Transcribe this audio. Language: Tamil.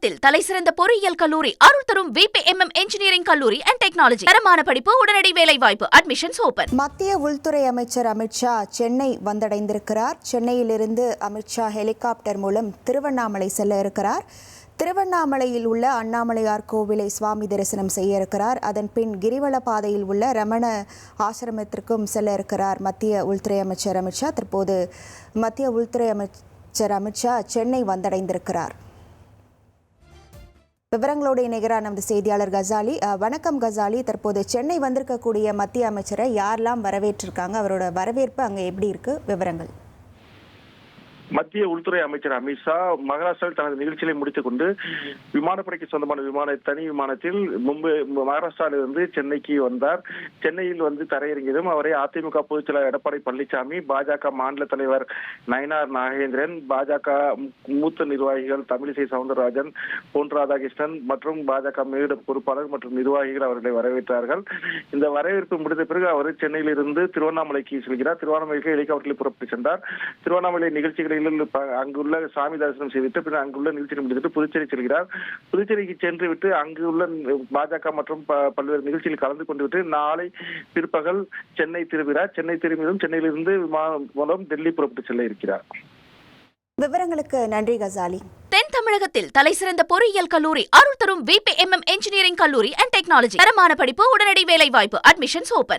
தமிழகத்தில் தலைசிறந்த பொறியியல் கல்லூரி அருள் தரும் VPMM இன்ஜினியரிங் கல்லூரி அண்ட் டெக்னாலஜி. தரமான படிப்பு, உடனடி வேலை வாய்ப்பு. Admissions open. மத்திய உள்துறை அமைச்சர் அமித்ஷா சென்னை வந்தடைந்திருக்கிறார். சென்னையிலிருந்து அமித்ஷா ஹெலிகாப்டர் மூலம் திருவண்ணாமலை செல்ல இருக்கிறார். திருவண்ணாமலையில் உள்ள அண்ணாமலையார் கோவிலை சுவாமி தரிசனம் செய்ய இருக்கிறார். அதன் பின் கிரிவல பாதையில் உள்ள ரமண ஆசிரமத்திற்கும் செல்ல இருக்கிறார் மத்திய உள்துறை அமைச்சர் அமித்ஷா. தற்போது மத்திய உள்துறை அமைச்சர் அமித்ஷா சென்னை வந்தடைந்திருக்கிறார். விவரங்களோடு இணைகிறார் நமது செய்தியாளர் கசாலி. வணக்கம் கசாலி. தற்போது சென்னை வந்திருக்கக்கூடிய மத்திய அமைச்சரை யாரெல்லாம் வரவேற்றிருக்காங்க, அவரோட வரவேற்பு அங்கே எப்படி இருக்கு, விவரங்கள்? மத்திய உள்துறை அமைச்சர் அமித்ஷா மகாராஷ்டிராவில் தனது நிகழ்ச்சியை முடித்துக் கொண்டு விமானப்படைக்கு சொந்தமான தனி விமானத்தில் மகாராஷ்டிராவிலிருந்து சென்னைக்கு வந்தார். சென்னையில் வந்து தரையிறங்கியதும் அவரை அதிமுக பொதுச் செயலாளர் எடப்பாடி பழனிசாமி, பாஜக மாநில தலைவர் நயினார் நாகேந்திரன், பாஜக மூத்த நிர்வாகிகள் தமிழிசை சவுந்தரராஜன், பொன் ராதாகிருஷ்ணன் மற்றும் பாஜக மேலிட பொறுப்பாளர் மற்றும் நிர்வாகிகள் அவர்களை வரவேற்றார்கள். இந்த வரவேற்பு முடிந்த பிறகு அவர் சென்னையிலிருந்து திருவண்ணாமலைக்கு செல்கிறார். திருவண்ணாமலைக்கு ஹெலிகாப்டரில் புறப்பட்டு சென்றார். திருவண்ணாமலை நிகழ்ச்சிகளில் அங்குள்ள சாமி தரிசனம் செய்துவிட்டு பின்னர் அங்குள்ள நிகழ்ச்சியை முடித்துவிட்டு புதுச்சேரி செல்கிறார். புதுச்சேரிக்கு சென்று விட்டு அங்குள்ள பாஜக மற்றும் பல்வேறு நிகழ்ச்சியில் கலந்து கொண்டு விட்டு நாளை பிற்பகல் சென்னை திரும்புகிறார். சென்னை திரும்பியதும் சென்னையிலிருந்து விமானம் மூலம் டெல்லி புறப்பட்டு செல்ல இருக்கிறார். விவரங்களுக்கு நன்றி கசாலி. தென் தமிழகத்தில் தலைசிறந்த பொறியியல் கல்லூரி அருள் தரும் VPMM இன்ஜினியரிங் கல்லூரி அண்ட் டெக்னாலஜி. தரமான படிப்பு, உடனடி வேலை வாய்ப்பு. Admissions open.